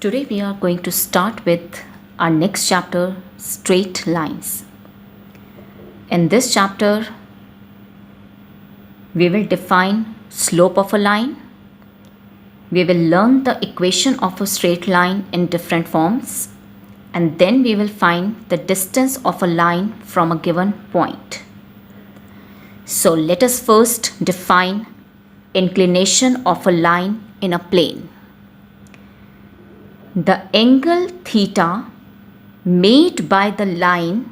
Today we are going to start with our next chapter, straight lines. In this chapter, we will define slope of a line. We will learn the equation of a straight line in different forms, and then we will find the distance of a line from a given point. So let us first define inclination of a line in a plane. The angle theta made by the line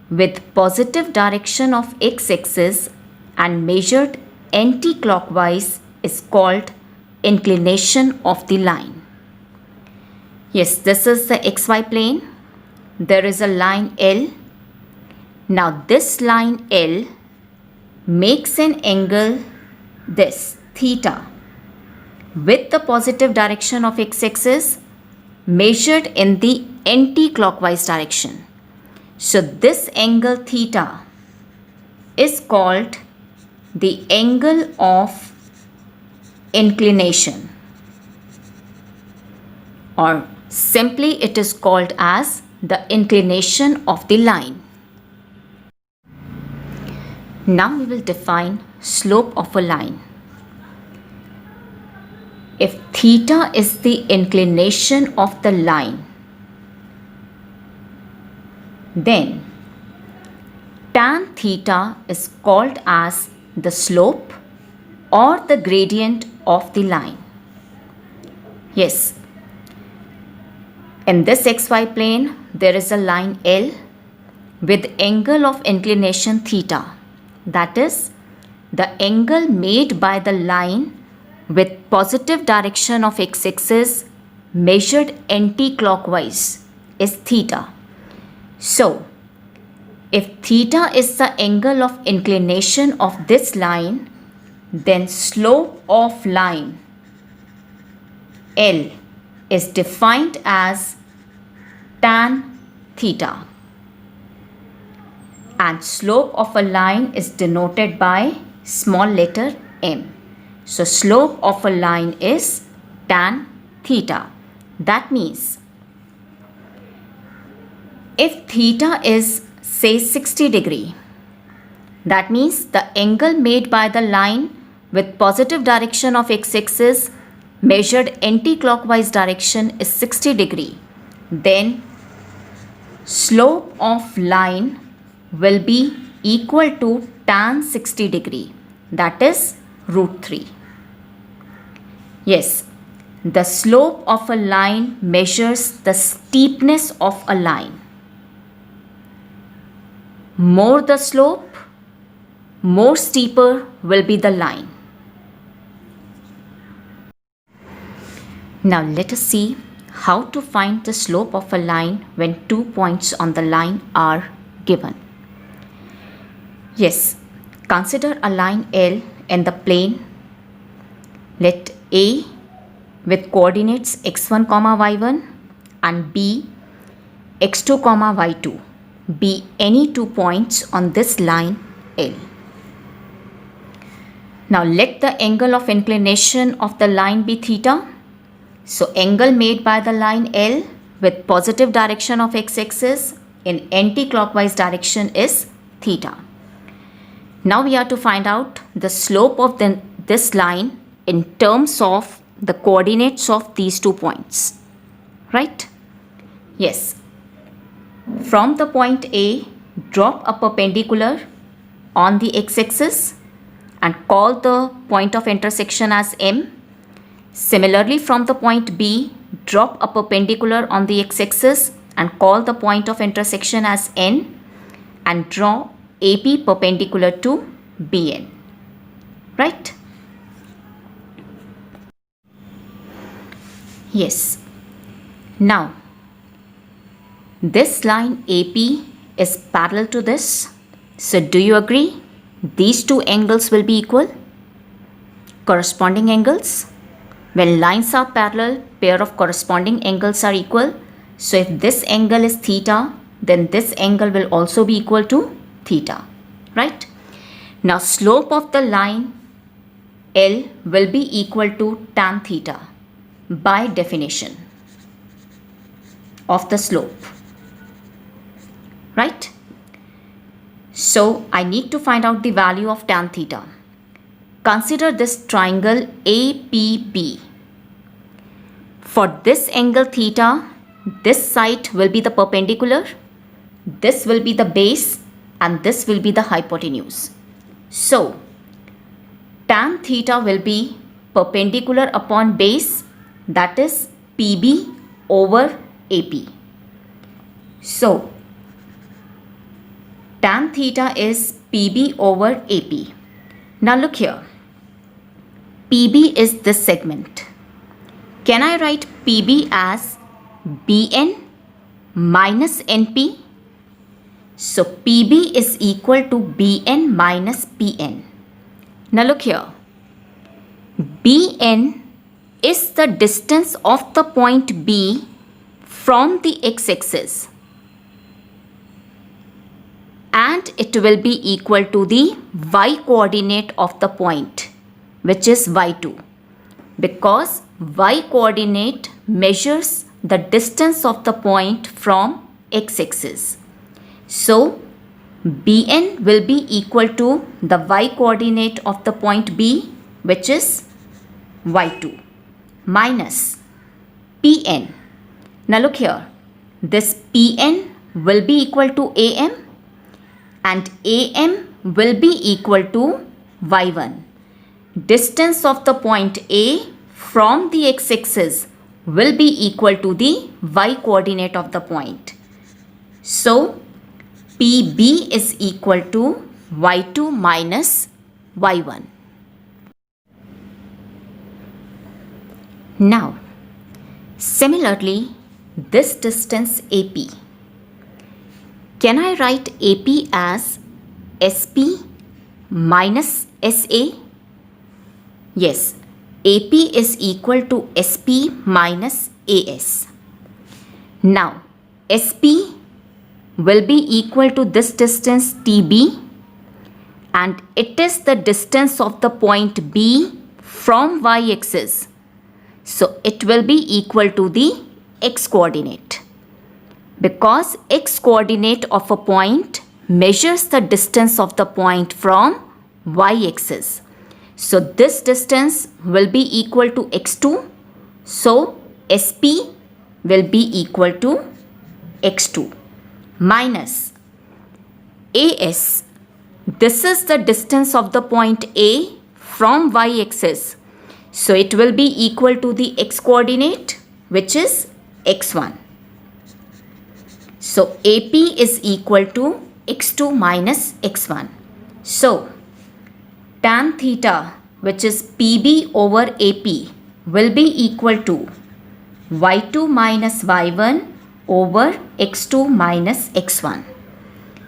with positive direction of x-axis and measured anti-clockwise is called inclination of the line. Yes, this is the xy plane. There is a line L. Now this line L makes an angle, this theta, with the positive direction of x-axis measured in the anti-clockwise direction. So this angle theta is called the angle of inclination, or simply it is called as the inclination of the line. Now we will define slope of a line. If theta is the inclination of the line, then tan theta is called as the slope or the gradient of the line. Yes, in this xy plane there is a line L with angle of inclination theta, that is the angle made by the line with positive direction of x-axis measured anti-clockwise is theta. So, if theta is the angle of inclination of this line, then slope of line L is defined as tan theta, and slope of a line is denoted by small letter m. So slope of a line is tan theta. That means if theta is say 60 degree, that means the angle made by the line with positive direction of x-axis measured anti-clockwise direction is 60 degree, then slope of line will be equal to tan 60 degree, that is root 3. Yes, the slope of a line measures the steepness of a line. More the slope, more steeper will be the line. Now let us see how to find the slope of a line when 2 points on the line are given. Yes, consider a line L in the plane. Let A with coordinates x1, y1 and B x2, y2 be any 2 points on this line L. Now let the angle of inclination of the line be theta. So angle made by the line L with positive direction of x-axis in anti-clockwise direction is theta. Now we have to find out the slope of this line in terms of the coordinates of these 2 points, right? Yes. From the point A, drop a perpendicular on the x-axis and call the point of intersection as M. Similarly, from the point B, drop a perpendicular on the x-axis and call the point of intersection as N, and draw AP perpendicular to BN, right? Yes. Now, this line AP is parallel to this. So, do you agree? These two angles will be equal? Corresponding angles? When lines are parallel, pair of corresponding angles are equal. So, if this angle is theta, then this angle will also be equal to theta, right? Now, slope of the line L will be equal to tan theta by definition. of the slope, right? So I need to find out the value of tan theta. Consider this triangle APB. For this angle theta, this side will be the perpendicular, this will be the base, and this will be the hypotenuse. So tan theta will be perpendicular upon base, that is PB over AP. So tan theta is PB over AP. Now look here, PB is this segment. Can I write PB as BN minus NP? So PB is equal to BN minus PN. Now look here, BN is the distance of the point B from the x-axis, and it will be equal to the y-coordinate of the point, which is y2, because y-coordinate measures the distance of the point from x-axis. So BN will be equal to the y-coordinate of the point B, which is y2, minus PN. Now look here, this PN will be equal to AM, and AM will be equal to y1. Distance of the point A from the x-axis will be equal to the y-coordinate of the point. So PB is equal to y2 minus y1. Now, similarly, this distance AP. Can I write AP as SP minus SA? Yes, AP is equal to SP minus AS. Now, SP will be equal to this distance TB, and it is the distance of the point B from y-axis. So it will be equal to the x-coordinate, because x-coordinate of a point measures the distance of the point from y-axis. So this distance will be equal to x2. So SP will be equal to x2 minus AS. This is the distance of the point A from y-axis. So it will be equal to the x-coordinate, which is x1. So AP is equal to x2 minus x1. So tan theta, which is PB over AP, will be equal to y2 minus y1 over x2 minus x1.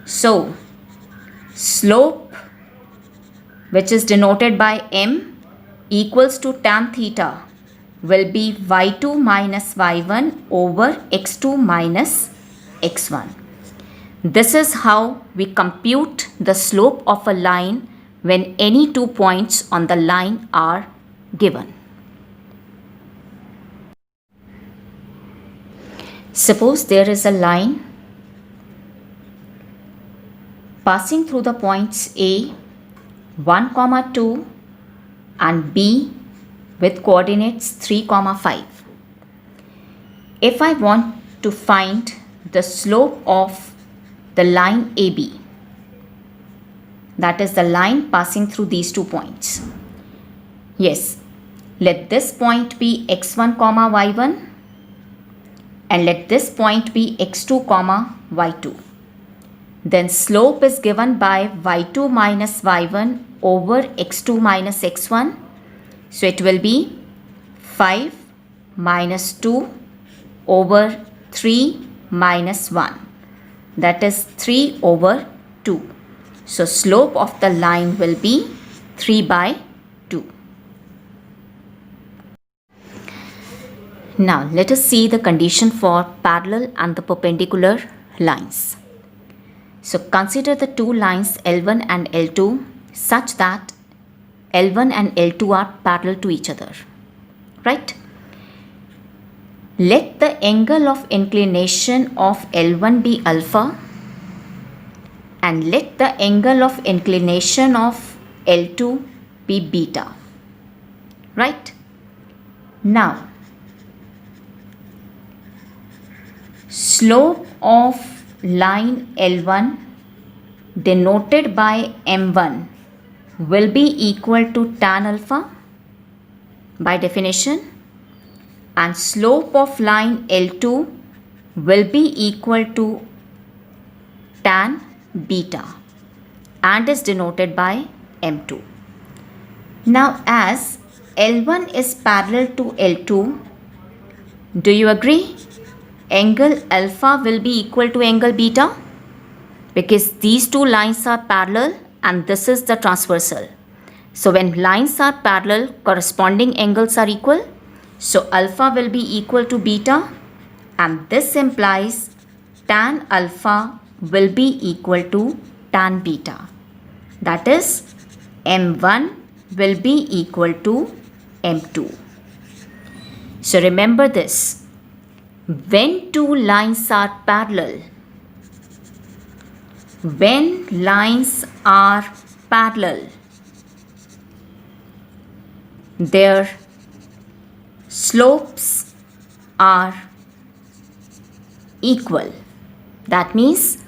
So slope, which is denoted by M, equals to tan theta will be y2 minus y1 over x2 minus x1. This is how we compute the slope of a line when any 2 points on the line are given. Suppose there is a line passing through the points A, 1, 2 and B with coordinates 3, 5. If I want to find the slope of the line AB, that is the line passing through these 2 points. Yes, let this point be x1, y1, and let this point be x2, y2. Then slope is given by y2 minus y1 over x2 minus x1. So it will be 5 minus 2 over 3 minus 1. That is 3 over 2. So slope of the line will be 3 by 2. Now let us see the condition for parallel and the perpendicular lines. So consider the two lines L1 and L2 such that L1 and L2 are parallel to each other, right? Let the angle of inclination of L1 be alpha and let the angle of inclination of L2 be beta. Right? Now, slope of line L1 denoted by M1 will be equal to tan alpha by definition, and slope of line L2 will be equal to tan beta and is denoted by M2. Now, as L1 is parallel to L2, do you agree? Angle alpha will be equal to angle beta because these two lines are parallel and this is the transversal. So when lines are parallel, corresponding angles are equal. So alpha will be equal to beta, and this implies tan alpha will be equal to tan beta. That is, M1 will be equal to M2. So remember this. When two lines are parallel, their slopes are equal. That means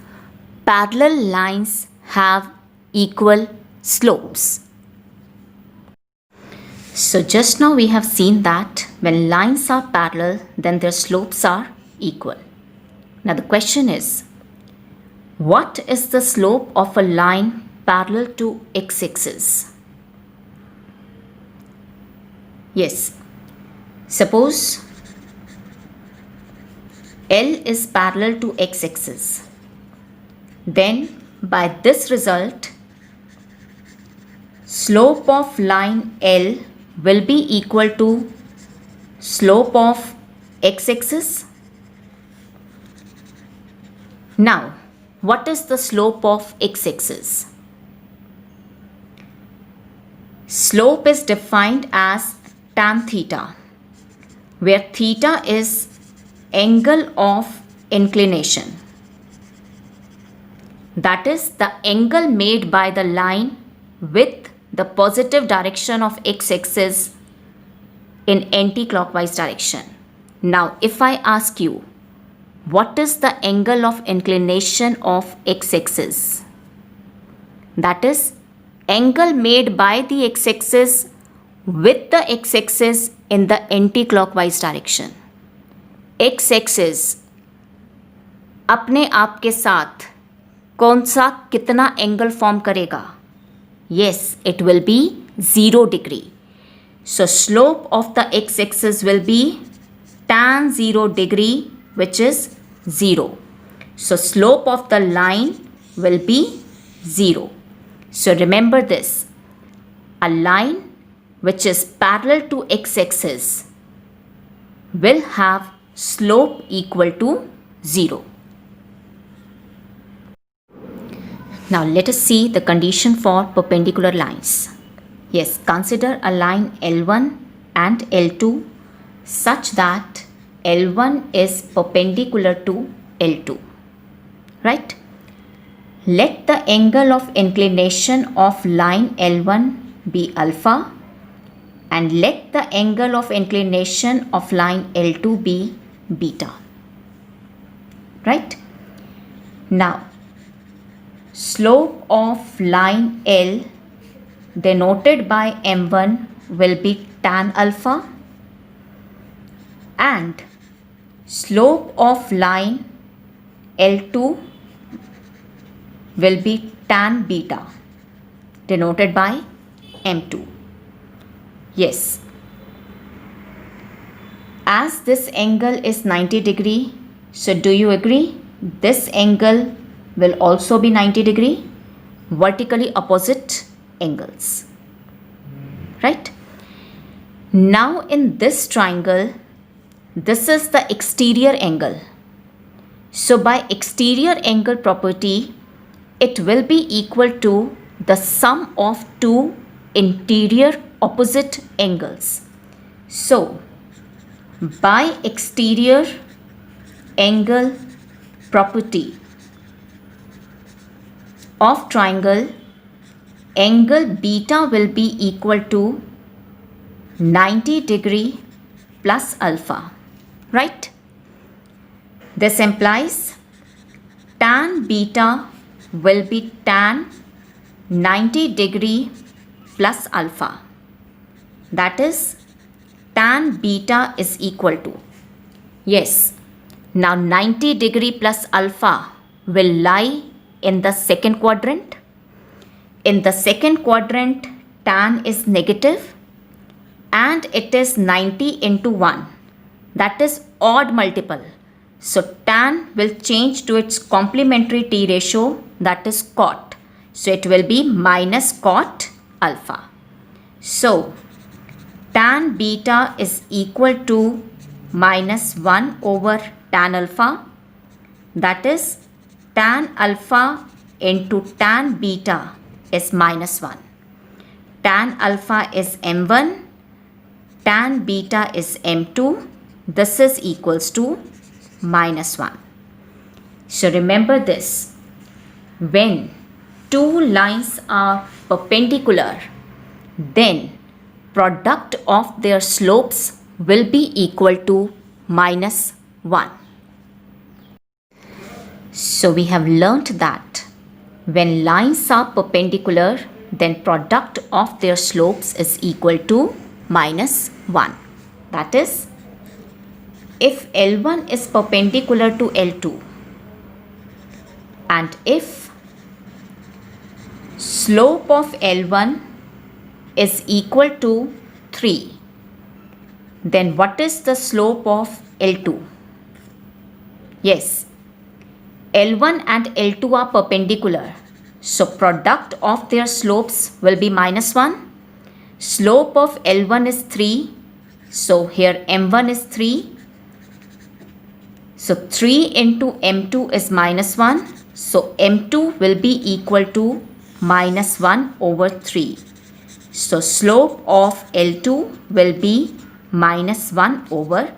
parallel lines have equal slopes. So just now we have seen that when lines are parallel, then their slopes are equal. Now the question is, what is the slope of a line parallel to x-axis? Yes, suppose L is parallel to x-axis. Then by this result, slope of line L will be equal to slope of x-axis. Now, what is the slope of x-axis? Slope is defined as tan theta, where theta is angle of inclination. That is the angle made by the line with the positive direction of x-axis in anti-clockwise direction. Now, if I ask you, what is the angle of inclination of x-axis? That is angle made by the x-axis with the x-axis in the anti-clockwise direction. x-axis अपने आप के साथ कौन सा कितना angle form करेगा? Yes, it will be 0 degree. So slope of the x-axis will be tan 0 degree, which is 0. So slope of the line will be 0. So remember this, a line which is parallel to x-axis will have slope equal to 0. Now let us see the condition for perpendicular lines. Yes, consider a line L1 and L2 such that L1 is perpendicular to L2. Right? Let the angle of inclination of line L1 be alpha and let the angle of inclination of line L2 be beta. Right? Now, slope of line L denoted by M1 will be tan alpha and slope of line L2 will be tan beta denoted by M2. Yes, as this angle is 90 degree, so do you agree this angle will also be 90 degree, vertically opposite angles, right? Now in this triangle, this is the exterior angle. So by exterior angle property, it will be equal to the sum of two interior opposite angles. So by exterior angle property of triangle, angle beta will be equal to 90 degree plus alpha, right? This implies tan beta will be tan 90 degree plus alpha. That is, tan beta is equal to, yes, now 90 degree plus alpha will lie in the second quadrant. In the second quadrant, tan is negative and it is 90 into 1. That is odd multiple. So tan will change to its complementary t ratio, that is cot. So it will be minus cot alpha. So tan beta is equal to minus 1 over tan alpha. That is, tan alpha into tan beta is minus 1. Tan alpha is m1, tan beta is m2. This is equals to minus 1. So remember this, when two lines are perpendicular, then product of their slopes will be equal to minus 1. So we have learnt that when lines are perpendicular, then product of their slopes is equal to minus 1. That is, if L1 is perpendicular to L2 and if slope of L1 is equal to 3, then what is the slope of L2? Yes, L1 and L2 are perpendicular. So product of their slopes will be minus 1. Slope of L1 is 3. So here M1 is 3. So 3 into M2 is minus 1. So M2 will be equal to minus 1 over 3. So slope of L2 will be minus 1 over